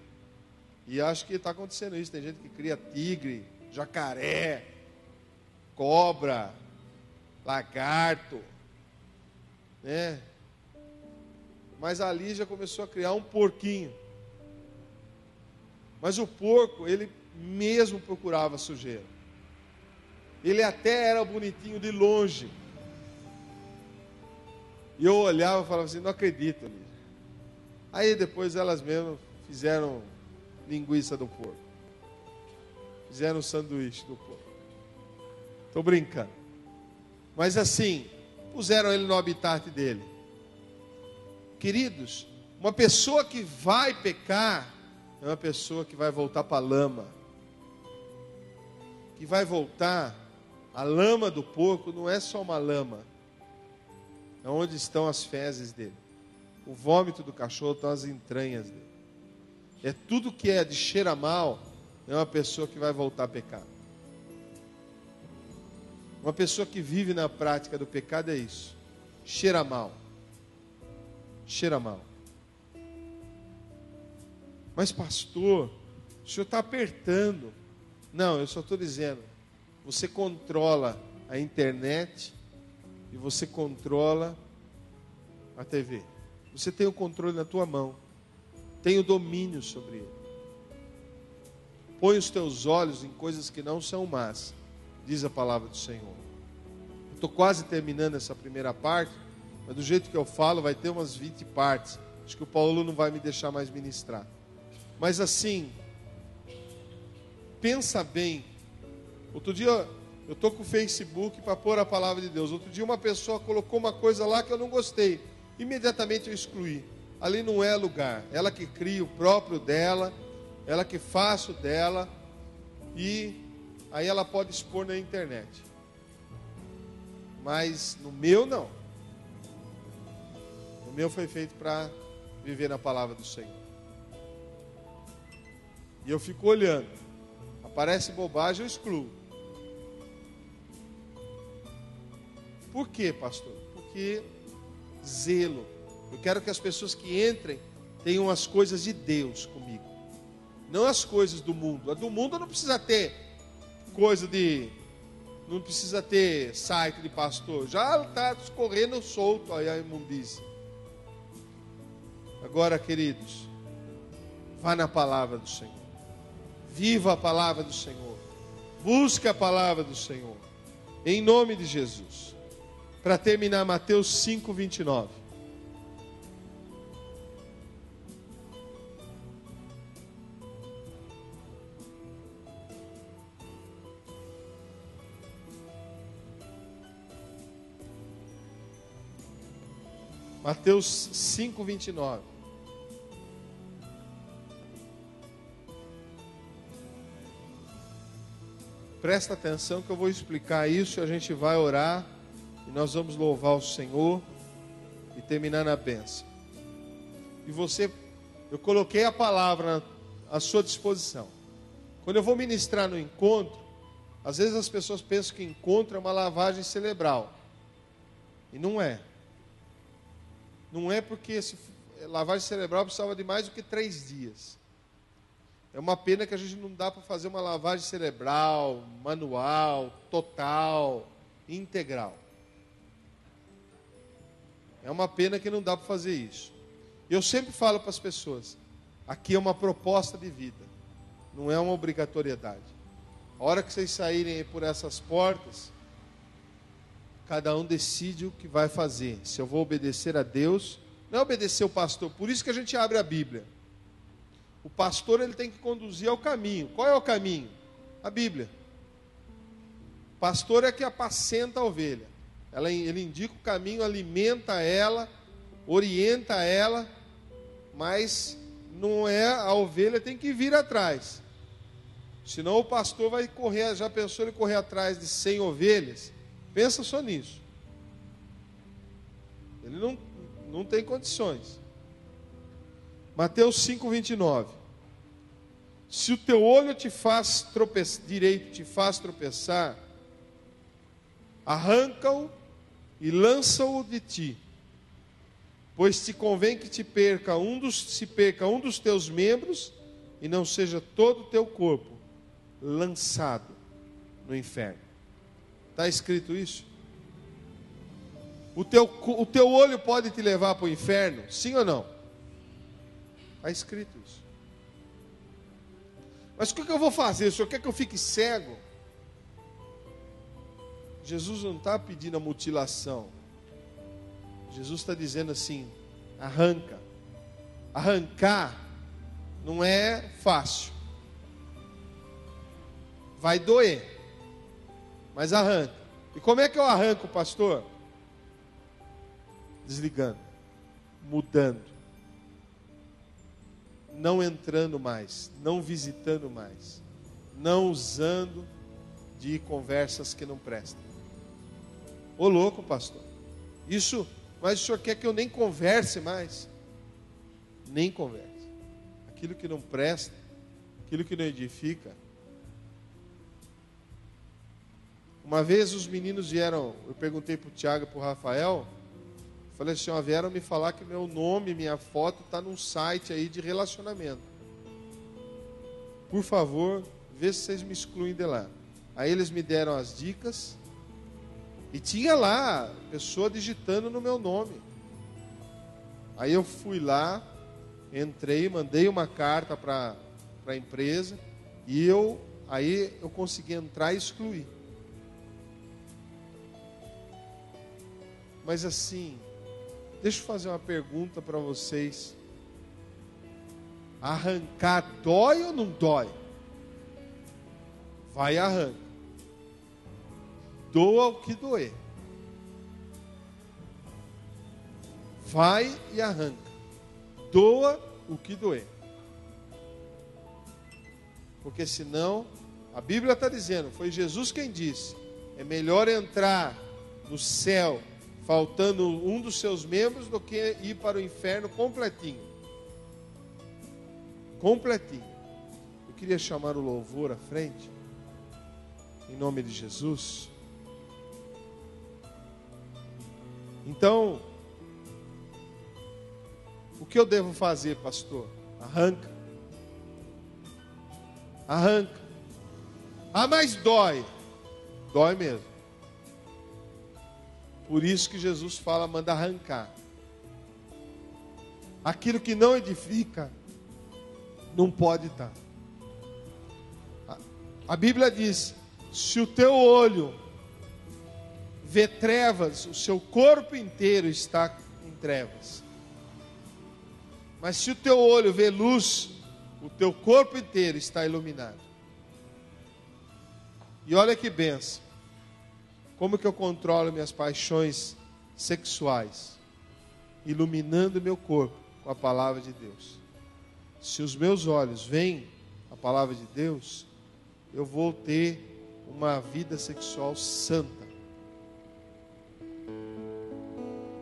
E acho que está acontecendo isso. Tem gente que cria tigre, jacaré, cobra, lagarto, né? Mas a Lígia começou a criar um porquinho. Mas o porco, ele mesmo procurava sujeira. Ele até era bonitinho de longe. E eu olhava e falava assim: não acredito, Lígia. Aí depois elas mesmas fizeram linguiça do porco. Fizeram sanduíche do porco. Estou brincando. Mas assim, puseram ele no habitat dele. Queridos, uma pessoa que vai pecar é uma pessoa que vai voltar para a lama. Que vai voltar, a lama do porco não é só uma lama. É onde estão as fezes dele. O vômito do cachorro estão as entranhas dele. É tudo que é de cheira mal, é uma pessoa que vai voltar a pecar. Uma pessoa que vive na prática do pecado é isso. Cheira mal. Cheira mal. Mas pastor, o senhor está apertando. Não, eu só estou dizendo, você controla a internet e você controla a TV. Você tem o controle na tua mão. Tem o domínio sobre ele. Põe os teus olhos em coisas que não são más, diz a palavra do Senhor. Estou quase terminando essa primeira parte, mas do jeito que eu falo vai ter umas 20 partes. Acho que o Paulo não vai me deixar mais ministrar. Mas assim, pensa bem. Outro dia eu estou com o Facebook para pôr a palavra de Deus. Outro dia uma pessoa colocou uma coisa lá que eu não gostei. Imediatamente eu excluí. Ali não é lugar. Ela que cria o próprio dela, ela que faz o dela, e aí ela pode expor na internet. Mas no meu não. O meu foi feito para viver na palavra do Senhor. E eu fico olhando. Aparece bobagem, eu excluo. Por quê, pastor? Porque zelo. Eu quero que as pessoas que entrem tenham as coisas de Deus comigo, não as coisas do mundo. A do mundo não precisa ter não precisa ter site de pastor, já está escorrendo solto aí a imundícia. Agora, queridos, vá na palavra do Senhor, viva a palavra do Senhor, busque a palavra do Senhor, em nome de Jesus. Para terminar, Mateus 5:29. Mateus 5:29. Presta atenção que eu vou explicar isso e a gente vai orar e nós vamos louvar o Senhor e terminar na bênção. E eu coloquei a palavra à sua disposição. Quando eu vou ministrar no encontro, às vezes as pessoas pensam que encontro é uma lavagem cerebral. E não é. Não é, porque lavagem cerebral precisava de mais do que 3 dias. É uma pena que a gente não dá para fazer uma lavagem cerebral, manual, total, integral. É uma pena que não dá para fazer isso. Eu sempre falo para as pessoas, aqui é uma proposta de vida, não é uma obrigatoriedade. A hora que vocês saírem por essas portas, cada um decide o que vai fazer. Se eu vou obedecer a Deus, não é obedecer o pastor. Por isso que a gente abre a Bíblia. O pastor, ele tem que conduzir ao caminho. Qual é o caminho? A Bíblia. O pastor é que apacenta a ovelha. Ele indica o caminho, alimenta ela, orienta ela, mas não é a ovelha, tem que vir atrás. Senão o pastor vai correr. Já pensou ele correr atrás de 100 ovelhas? Pensa só nisso. Ele não tem condições. Mateus 5:29. Se o teu olho direito te faz tropeçar, arranca-o e lança-o de ti. Pois te convém que se perca um dos teus membros e não seja todo o teu corpo lançado no inferno. Está escrito isso? O teu olho pode te levar para o inferno? Sim ou não? Está escrito isso. Mas o que eu vou fazer? O senhor quer que eu fique cego? Jesus não está pedindo a mutilação. Jesus está dizendo assim, arranca. Arrancar não é fácil. Vai doer. Mas arranca. E como é que eu arranco, pastor? Desligando. Mudando. Não entrando mais. Não visitando mais. Não usando de conversas que não prestam. Ô louco, pastor. Mas o senhor quer que eu nem converse mais? Nem converse. Aquilo que não presta, aquilo que não edifica. Uma vez os meninos vieram, eu perguntei para o Tiago e para o Rafael, falei assim, vieram me falar que meu nome, minha foto está num site aí de relacionamento. Por favor, vê se vocês me excluem de lá. Aí eles me deram as dicas e tinha lá pessoa digitando no meu nome. Aí eu fui lá, entrei, mandei uma carta para a empresa e aí eu consegui entrar e excluir. Mas assim, deixa eu fazer uma pergunta para vocês. Arrancar dói ou não dói? Vai e arranca. Doa o que doer. Vai e arranca. Doa o que doer. Porque senão, a Bíblia está dizendo, foi Jesus quem disse, é melhor entrar no céu faltando um dos seus membros do que ir para o inferno completinho. Completinho. Eu queria chamar o louvor à frente, em nome de Jesus. Então, O que eu devo fazer, pastor? Arranca. Arranca. Ah, mas dói. Dói mesmo. Por isso que Jesus fala, manda arrancar. Aquilo que não edifica, não pode estar. A Bíblia diz, se o teu olho vê trevas, o seu corpo inteiro está em trevas. Mas se o teu olho vê luz, o teu corpo inteiro está iluminado. E olha que benção. Como que eu controlo minhas paixões sexuais? Iluminando meu corpo com a palavra de Deus. Se os meus olhos veem a palavra de Deus, eu vou ter uma vida sexual santa.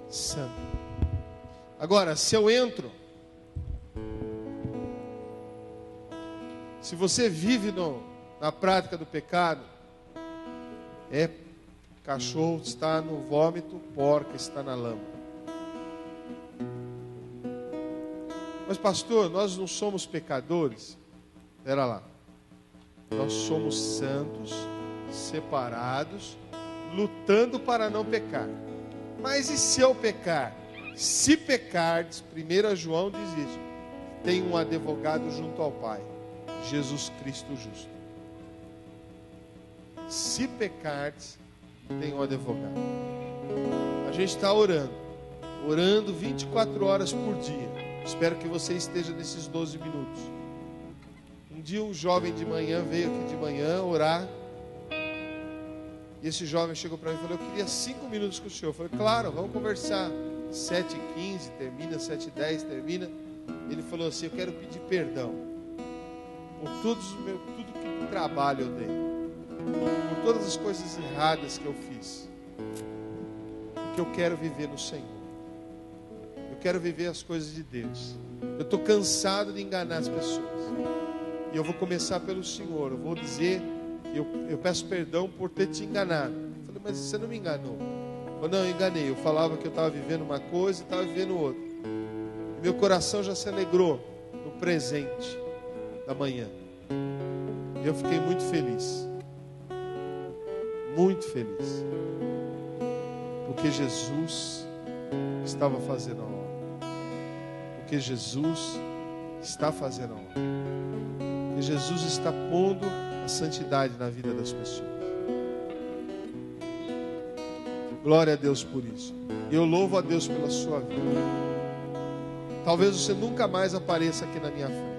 Santa. Agora, se eu entro, se você vive na prática do pecado, cachorro está no vômito, porca está na lama. Mas pastor, nós não somos pecadores? Espera lá. Nós somos santos, separados, lutando para não pecar. Mas e se eu pecar? Se pecardes, 1 João diz isso, tem um advogado junto ao Pai, Jesus Cristo justo. Se pecardes, tem um advogado. A gente está orando 24 horas por dia. Espero que você esteja nesses 12 minutos. Um dia um jovem de manhã veio aqui de manhã orar. E esse jovem chegou para mim e falou, eu queria 5 minutos com o senhor. Eu falei, claro, vamos conversar. 7h15 termina, 7h10 termina. Ele falou assim, eu quero pedir perdão por tudo que trabalho eu dei, por todas as coisas erradas que eu fiz, porque eu quero viver no Senhor. Eu quero viver as coisas de Deus. Eu estou cansado de enganar as pessoas. E eu vou começar pelo Senhor. Eu vou dizer que eu peço perdão por ter te enganado. Eu falei, mas você não me enganou. Eu falei, não, eu enganei. Eu falava que eu estava vivendo uma coisa e estava vivendo outra. E meu coração já se alegrou no presente da manhã. E eu fiquei muito feliz. Muito feliz. Porque Jesus estava fazendo a obra. Porque Jesus está fazendo a obra. Porque Jesus está pondo a santidade na vida das pessoas. Glória a Deus por isso. E eu louvo a Deus pela sua vida. Talvez você nunca mais apareça aqui na minha frente.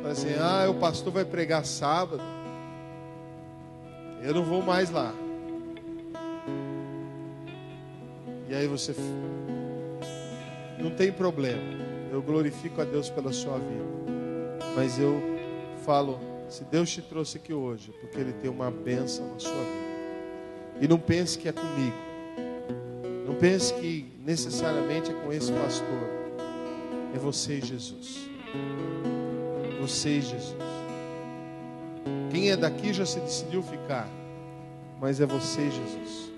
Fala assim, o pastor vai pregar sábado. Eu não vou mais lá. E aí você... Não tem problema. Eu glorifico a Deus pela sua vida. Mas eu falo, se Deus te trouxe aqui hoje, porque Ele tem uma bênção na sua vida. E não pense que é comigo. Não pense que necessariamente é com esse pastor. É você e Jesus. Você e Jesus. Quem é daqui já se decidiu ficar. Mas é você e Jesus.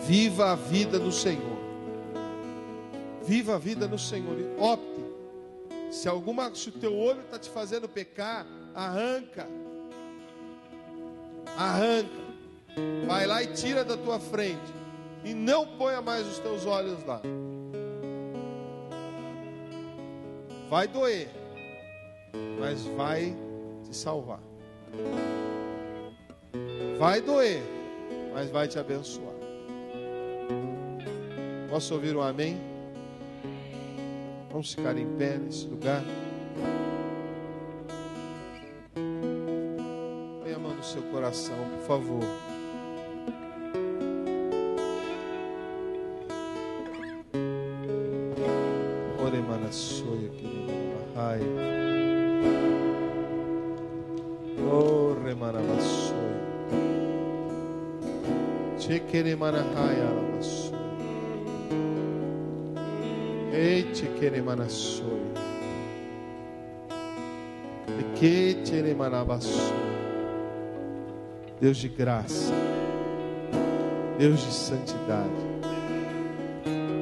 Viva a vida no Senhor. Viva a vida no Senhor. E opte. Se o teu olho está te fazendo pecar, arranca. Arranca. Vai lá e tira da tua frente. E não ponha mais os teus olhos lá. Vai doer. Mas vai te salvar. Vai doer. Mas vai te abençoar. Posso ouvir um amém? Vamos ficar em pé nesse lugar. Põe a mão no seu coração, por favor. Oremana soia, querida Bahai. Oremana soia. Chequeremana raia, alamassoia. Eite queremana soia. Equete eremanabassoia. Deus de graça, Deus de santidade,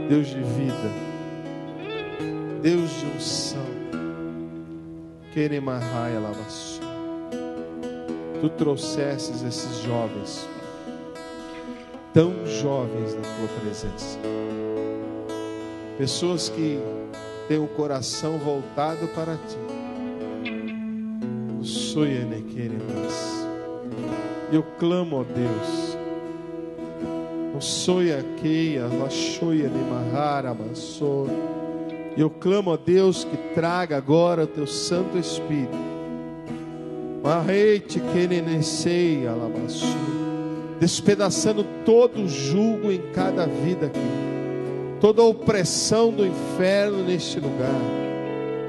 Deus de vida, Deus de unção. Queremahai lavaçu. Tu trouxesses esses jovens, tão jovens na tua presença, pessoas que têm o coração voltado para ti. E eu clamo, ó Deus, e eu clamo, ó Deus, que traga agora o teu Santo Espírito, despedaçando todo o jugo em cada vida aqui, toda a opressão do inferno neste lugar,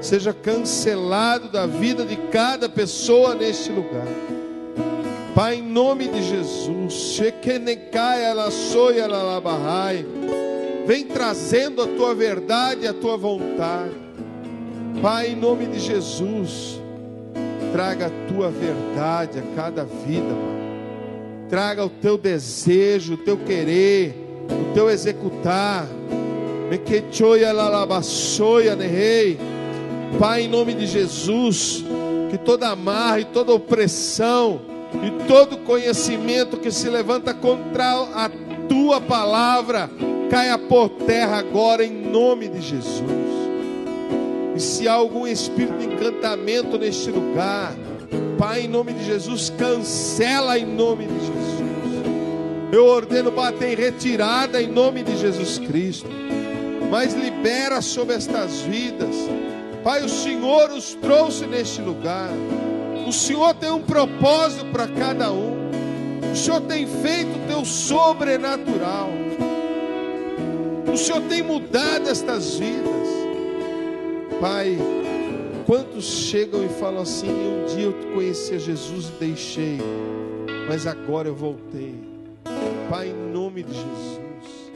seja cancelado da vida de cada pessoa neste lugar. Pai, em nome de Jesus, vem trazendo a tua verdade e a tua vontade. Pai, em nome de Jesus, traga a tua verdade a cada vida, Pai. Traga o teu desejo, o teu querer, o teu executar. Pai, em nome de Jesus, que toda amarra e toda opressão e todo conhecimento que se levanta contra a tua palavra caia por terra agora, em nome de Jesus. E se há algum espírito de encantamento neste lugar, Pai, em nome de Jesus, cancela em nome de Jesus. Eu ordeno bater em retirada em nome de Jesus Cristo, mas libera sobre estas vidas. Pai, o Senhor os trouxe neste lugar. O Senhor tem um propósito para cada um. O Senhor tem feito o teu sobrenatural. O Senhor tem mudado estas vidas. Pai, quantos chegam e falam assim: um dia eu conhecia Jesus e deixei, mas agora eu voltei. Pai, em nome de Jesus,